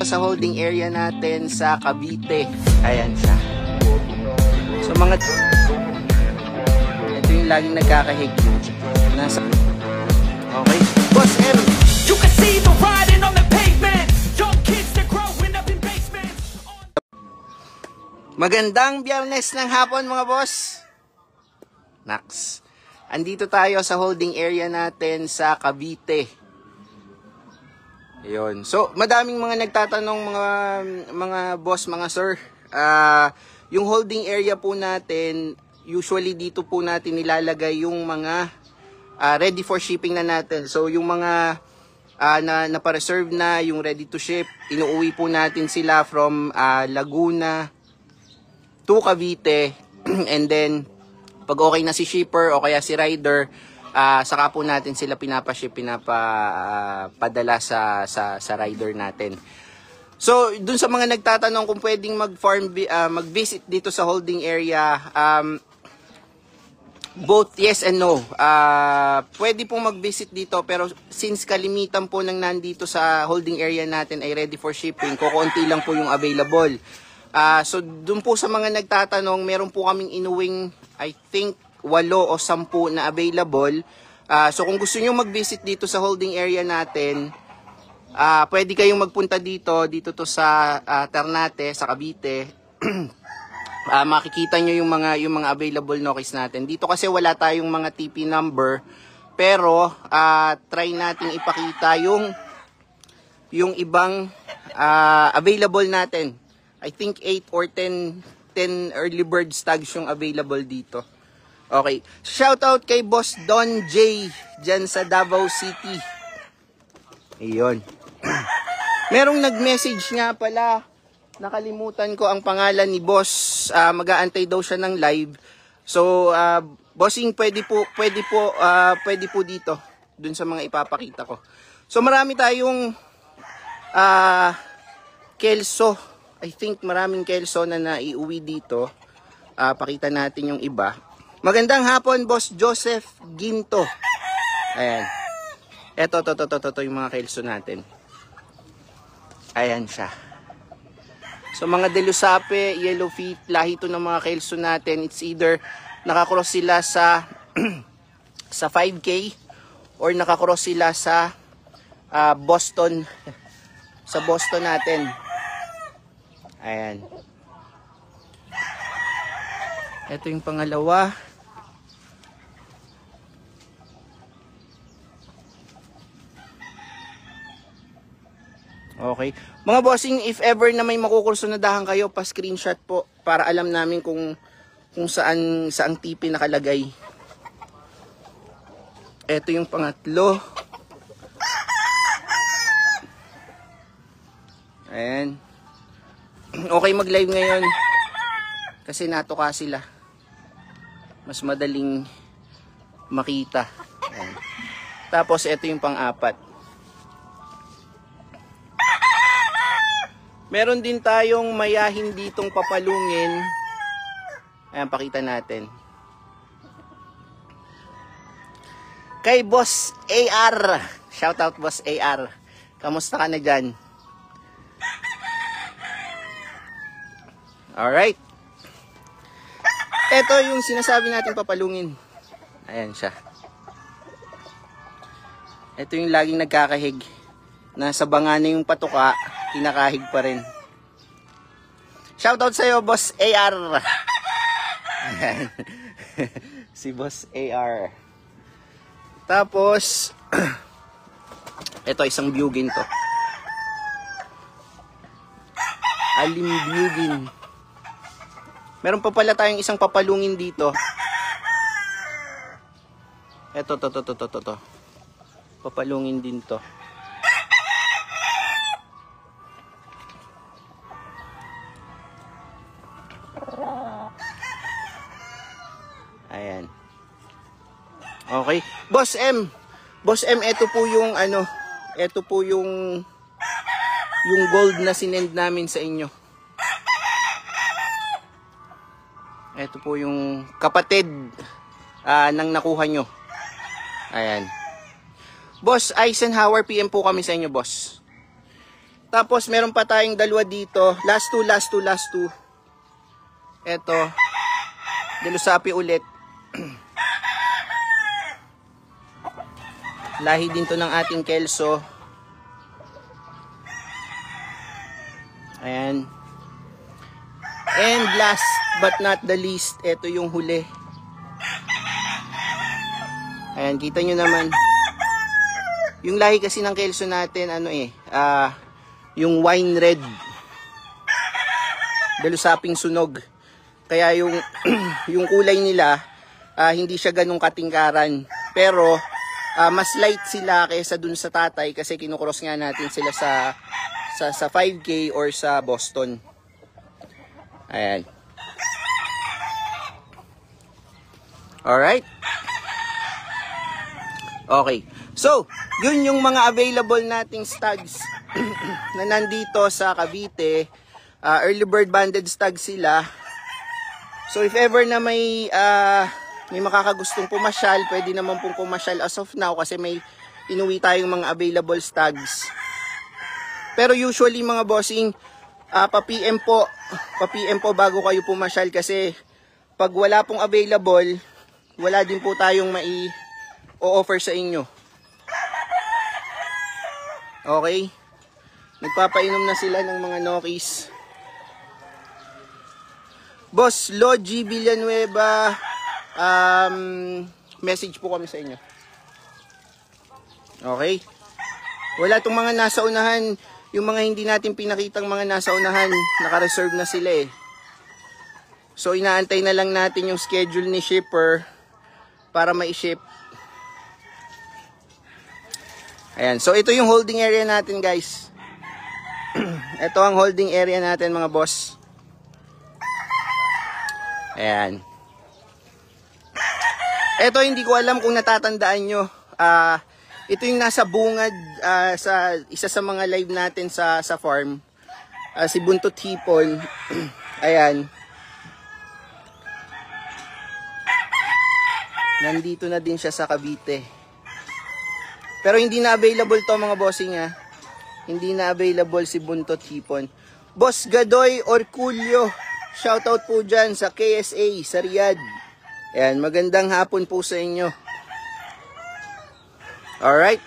Sa holding area natin sa Cavite. Ayan siya. So mga ito yung laging nagkakahig. Nasa okay. Boss M. You can see the riding on the pavement. Young kids that growing up in basements. Magandang Biyernes ng hapon mga boss. Nax. Andito tayo sa holding area natin sa Cavite. Ayun. So, madaming mga nagtatanong mga boss, mga sir. Yung holding area po natin, usually dito po natin nilalagay yung mga ready for shipping na natin. So, yung mga na pa-reserve na, yung ready to ship, inuuwi po natin sila from Laguna to Cavite. And then, pag okay na si shipper o kaya si rider, saka po natin sila pinapadala sa rider natin. So, dun sa mga nagtatanong kung pwedeng mag-visit dito sa holding area, both yes and no. Pwede pong mag-visit dito, pero since kalimitan po nang nandito sa holding area natin ay ready for shipping, kukunti lang po yung available. So, dun po sa mga nagtatanong, meron po kaming inuwing, I think, 8 o 10 na available. So kung gusto nyo mag-visit dito sa holding area natin, pwede kayong magpunta dito to sa Ternate, sa Cavite. Makikita nyo yung mga available Nokis natin. Dito kasi wala tayong mga TP number, pero try nating ipakita yung ibang available natin. I think 8 or 10 early bird tags yung available dito. Okay. Shout out kay Boss Don J dyan sa Davao City. Ayun. Merong nag-message nga pala. Nakalimutan ko ang pangalan ni Boss. Mag-aantay daw siya ng live. So, bossing, pwede po dito. Dun sa mga ipapakita ko. So, marami tayong kelso. I think maraming kelso na naiuwi dito. Pakita natin yung iba. Magandang hapon, Boss Joseph Ginto. Ayan. Ito yung mga kelso natin. Ayan siya. So, mga Delusape, Yellow Feet, lahi ito ng mga kelso natin. It's either nakakross sila sa 5K or nakakross sila sa Boston. Sa Boston natin. Ayan. Ito yung pangalawa. Okay. Mga bossing, if ever na may makukursunadahan kayo, pa-screenshot po para alam namin kung saang TP nakalagay. Ito yung pangatlo. Ayan. Okay mag-live ngayon kasi natuka sila. Mas madaling makita. Ayan. Tapos ito yung pang-apat. Meron din tayong mayahin ditong papalungin. Ayan, pakita natin. Kay Boss AR. Shout out Boss AR. Kamusta ka na dyan? Alright. Ito yung sinasabi natin papalungin. Ayan siya. Ito yung laging nagkakahig. Nasa banga na yung patuka, kinakahig pa rin. Shoutout sa'yo, Boss AR. Ayan. Si Boss AR. Tapos, ito isang bugin to. Alimbugin. Meron pa pala tayong isang papalungin dito. Ito, to. Papalungin din to. Ayan. Okay. Boss M, ito po yung ito po yung gold na sinend namin sa inyo. Ito po yung kapatid nang nakuha nyo. Ayan. Boss Eisenhower, PM po kami sa inyo, boss. Tapos meron pa tayong dalawa dito. Last two. Eto. Delusapi ulit. Lahi din to ng ating Kelso. Ayan. And last but not the least, eto yung huli. Ayan, kita nyo naman. Yung lahi kasi ng Kelso natin, yung wine red. Delusaping sunog. Kaya yung yung kulay nila, hindi siya ganong katingkaran. Pero, mas light sila kaysa dun sa tatay kasi kinukross nga natin sila sa 5K or sa Boston. Ayan. Alright. Okay. So, yun yung mga available nating stags na nandito sa Cavite. Early bird banded stag sila. So, if ever na may makakagustong pumasyal, pwede naman pong pumasyal as of now kasi may inuwi tayong mga available stags. Pero usually mga bossing, pa-PM po bago kayo pumasyal kasi pag wala pong available, wala din po tayong mai-offer sa inyo. Okay? Nagpapainom na sila ng mga Nokis. Boss Logi Villanueva, message po kami sa inyo. Okay? Wala tong mga nasa unahan. Yung mga hindi natin pinakitang mga nasa unahan, naka-reserve na sila eh. So, inaantay na lang natin yung schedule ni shipper para ma-ship. Ayan. So, ito yung holding area natin, guys. Ito ang holding area natin, mga boss. Ayan. Ito, hindi ko alam kung natatandaan nyo. Ito yung nasa bungad sa isa sa mga live natin sa farm. Si Buntot Hipon. Ayan. Nandito na din siya sa Cavite. Pero hindi na available to mga bossing ha. Hindi na available si Buntot Hipon. Boss Gadoy Orculio. Shoutout po dyan sa KSA sa Riyadh. Ayan, magandang hapon po sa inyo. Alright.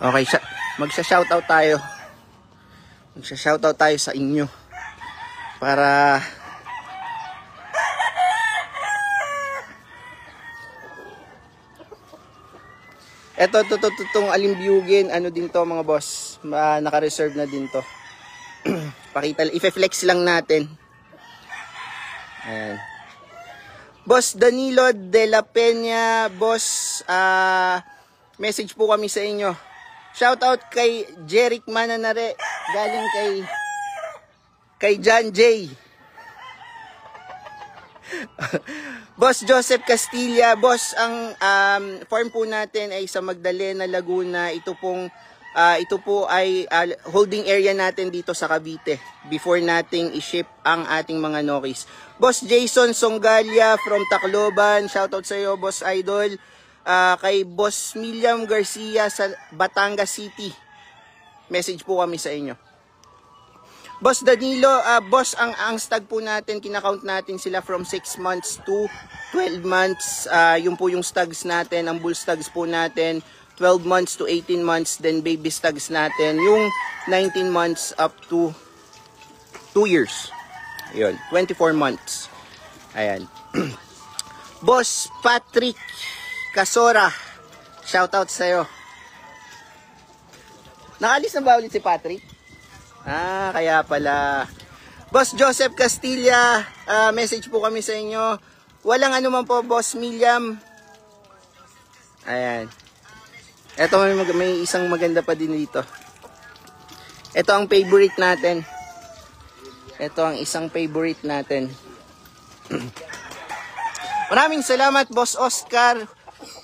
Okay, magsha-shoutout tayo. Magsha-shoutout tayo sa inyo. Para itong Alimbiyugin, ano din to mga boss. Naka-reserve na din to. Pakita, i-flex lang natin. Ayan. Boss Danilo de la Peña, boss, message po kami sa inyo. Shoutout kay Jeric Mananare, galing kay John J. Boss Joseph Castilla, boss, ang farm po natin ay sa Magdalena, Laguna. Ito po ay holding area natin dito sa Cavite before nating i-ship ang ating mga Nokis. Boss Jason Songgalia from Tacloban, shoutout sa iyo, boss idol. Kay Boss Miliam Garcia sa Batangas City, message po kami sa inyo. Boss Danilo, boss, ang stag po natin, kinakount natin sila from 6 months to 12 months. Yun po yung stags natin, ang bull stags po natin, 12 months to 18 months, then baby stags natin, yung 19 months up to 2 years. Yun, 24 months. Ayan. Boss Patrick Casora, shoutout sa'yo. Nakalis na ba ulit si Patrick? Kaya pala. Boss Joseph Castilla, message po kami sa inyo. Walang ano man po, Boss Miliam. Ayan. Eto, may isang maganda pa din dito. Ito ang favorite natin. Ito ang isang favorite natin. Maraming salamat, Boss Oscar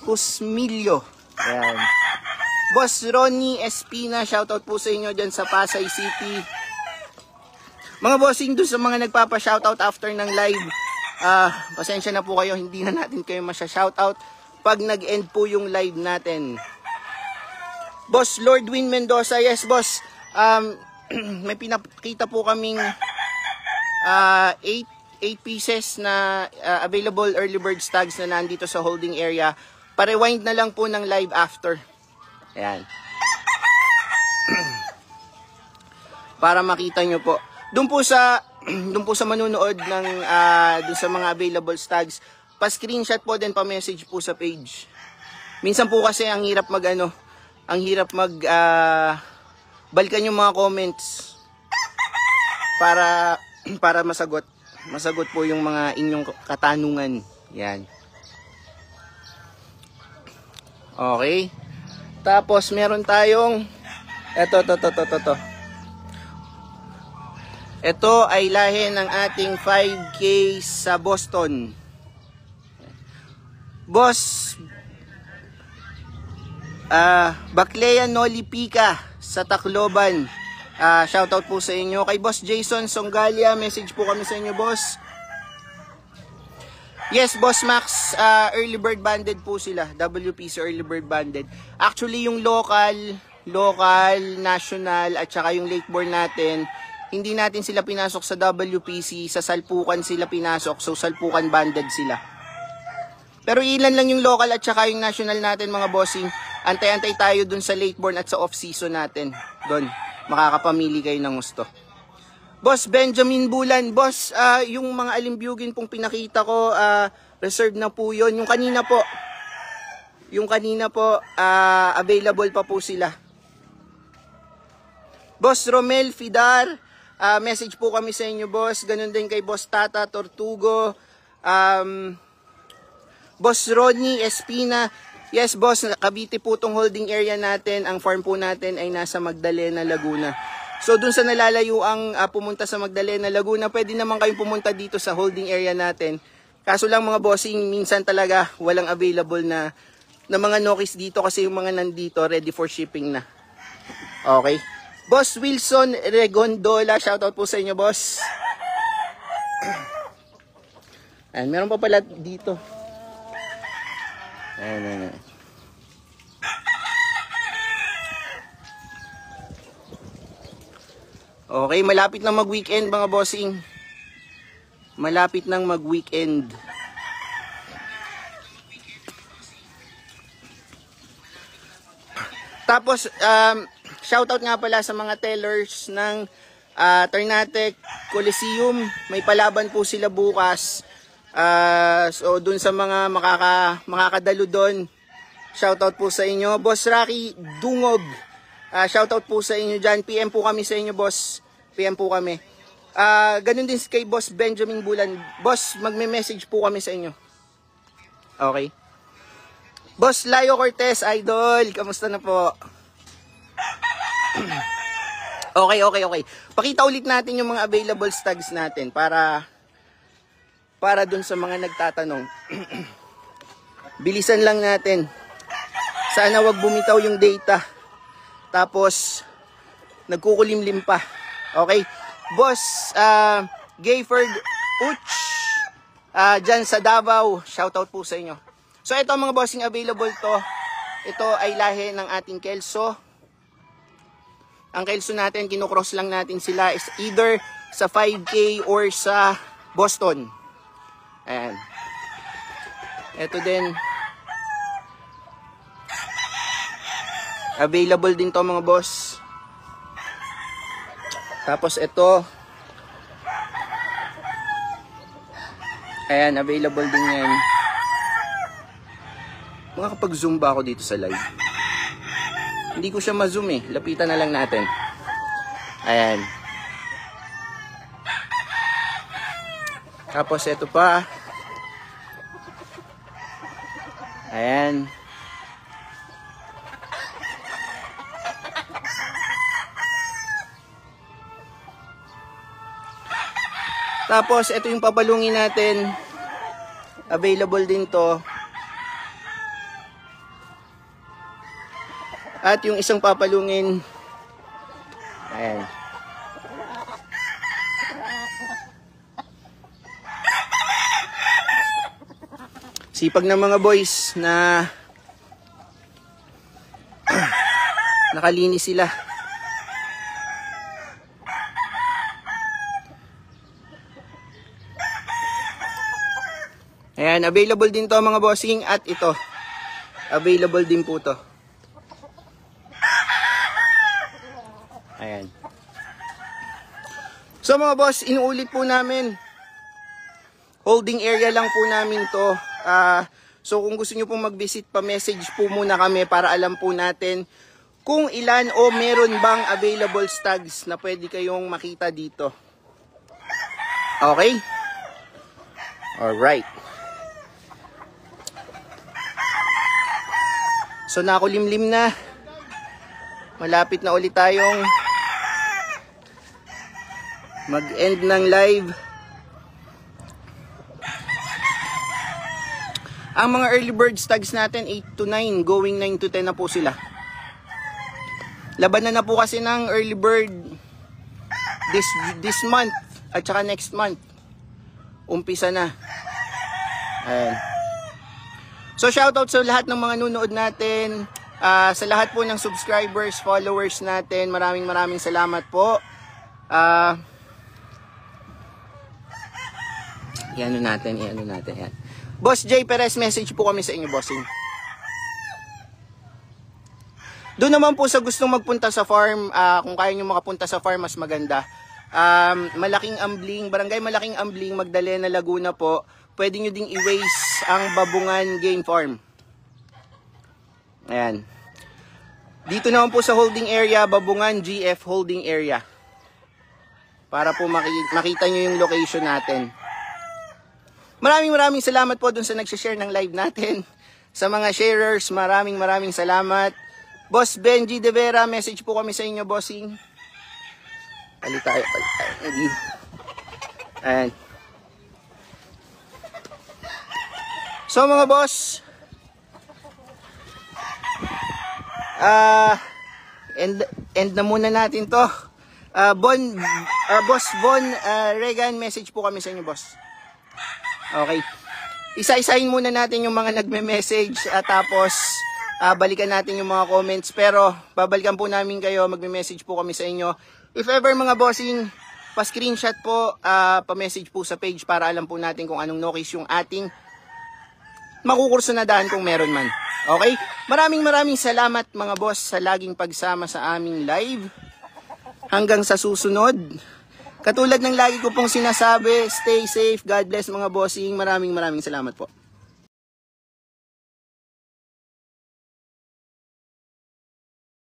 Husmilio. Ayan. Boss Ronnie Espina, shoutout po sa inyo dyan sa Pasay City. Mga bossing, doon sa mga nagpapa-shoutout after ng live, pasensya na po kayo, hindi na natin kayo masya-shoutout pag nag-end po yung live natin. Boss Lordwin Mendoza, yes boss. May pinakita po kaming 8 pieces na available early bird tags na nandito sa holding area. Pa-rewind na lang po ng live after. Ayan. Para makita nyo po. Doon po sa manunood ng doon sa mga available tags, pa-screenshot po din, pa-message po sa page. Minsan po kasi ang hirap balikan yung mga comments para masagot po yung mga inyong katanungan. Yan. Okay. Tapos meron tayong ito. Ito ay lahi ng ating 5K sa Boston. Boss Baclea Noli Pica sa Tacloban. Shoutout po sa inyo. Kay Boss Jason Songgalia, message po kami sa inyo, boss. Yes, Boss Max, early bird banded po sila. WPC early bird banded. Actually, yung local, national, at saka yung lakeborn natin, hindi natin sila pinasok sa WPC, sa salpukan sila pinasok, so salpukan banded sila. Pero ilan lang yung local at saka yung national natin, mga bossing. Antay-antay tayo dun sa lakeborn at sa off-season natin. Doon, makakapamili kayo ng gusto. Boss Benjamin Bulan, boss, yung mga alimbugin pong pinakita ko, reserve na po yun. Yung kanina po, available pa po sila. Boss Romel Fidar, message po kami sa inyo, boss. Ganun din kay Boss Tata Tortugo. Boss Rodney Espina, yes boss, Cavite po tong holding area natin. Ang farm po natin ay nasa Magdalena, Laguna. So dun sa nalalayo ang pumunta sa Magdalena, Laguna, pwede naman kayong pumunta dito sa holding area natin. Kaso lang mga bossing, minsan talaga walang available na mga nokis dito kasi yung mga nandito ready for shipping na. Okay. Boss Wilson Regondola, shoutout po sa inyo, boss. Ayan, meron pa pala dito. Ayan. Okay, malapit nang mag-weekend mga bossing. Malapit nang mag-weekend. Tapos, shoutout nga pala sa mga tellers ng Ternate Coliseum. May palaban po sila bukas. So, dun sa mga makakadalo dun, shoutout po sa inyo. Boss Rocky Dungog, shoutout po sa inyo dyan. PM po kami sa inyo, boss. PM po kami. Ganun din kay Boss Benjamin Bulan. Boss, magme-message po kami sa inyo. Okay. Boss Layo Cortez, idol. Kamusta na po? Okay. Pakita ulit natin yung mga available tags natin para dun sa mga nagtatanong. Bilisan lang natin. Sana wag bumitaw yung data. Tapos, nagkukulimlim pa. Okay? Boss, Gayford Uch, dyan sa Davao, shoutout po sa inyo. So, ito mga bossing available to. Ito ay lahi ng ating Kelso. Ang Kelso natin, kinocross lang natin sila is either sa 5K or sa Boston. Ayan. Ito din. Available din to mga boss. Tapos ito. Ayan, available din yan. Makakapag-zoom ba ako dito sa live? Hindi ko siya ma-zoom eh. Lapitan na lang natin. Ayan. Tapos ito pa. Ayan. Tapos ito yung papalungin natin. Available din to. At yung isang papalungin. Ayan. Sipag ng mga boys na Nakalinis sila. Ayan, available din to mga bossing, at ito. Available din po to. Ayan. So mga boss, inuulit po namin. Holding area lang po namin to. So kung gusto nyo pong mag-visit, pa-message po muna kami para alam po natin kung ilan o meron bang available stags na pwede kayong makita dito. Okay? Alright. So nakulimlim na. Malapit na ulit tayong mag-end ng live. Ang mga early bird stags natin 8 to 9, going 9 to 10 na po sila. Labanan na po kasi ng early bird this month at saka next month. Umpisa na. Ayan. So shoutout sa lahat ng mga nunood natin, sa lahat po ng subscribers, followers natin. Maraming salamat po. Iano natin yan. Boss J Perez, message po kami sa inyo, bossing. Doon naman po sa gustong magpunta sa farm, kung kaya nyo makapunta sa farm, mas maganda. Malaking Ambling, Barangay Malaking Ambling, Magdalena, Laguna po. Pwede nyo ding i-waste ang Babungan Game Farm. Ayan. Dito naman po sa holding area, Babungan GF holding area. Para po makita nyo yung location natin. Maraming salamat po dun sa nagsishare ng live natin. Sa mga sharers, maraming salamat. Boss Benji De Vera, message po kami sa inyo, bossing. Palit tayo. Ayan. So mga boss, end na muna natin to. Boss Bon Regan, message po kami sa inyo, boss. Okay. Isa-isahin muna natin yung mga nagme-message at tapos balikan natin yung mga comments. Pero babalikan po namin kayo, magme-message po kami sa inyo. If ever mga bossing, pa-screenshot po, pa-message po sa page para alam po natin kung anong no-case yung ating makukursunadahan kung meron man. Okay? Maraming salamat mga boss sa laging pagsama sa aming live. Hanggang sa susunod. Katulad ng lagi ko pong sinasabi, stay safe, God bless mga bossing. Maraming salamat po.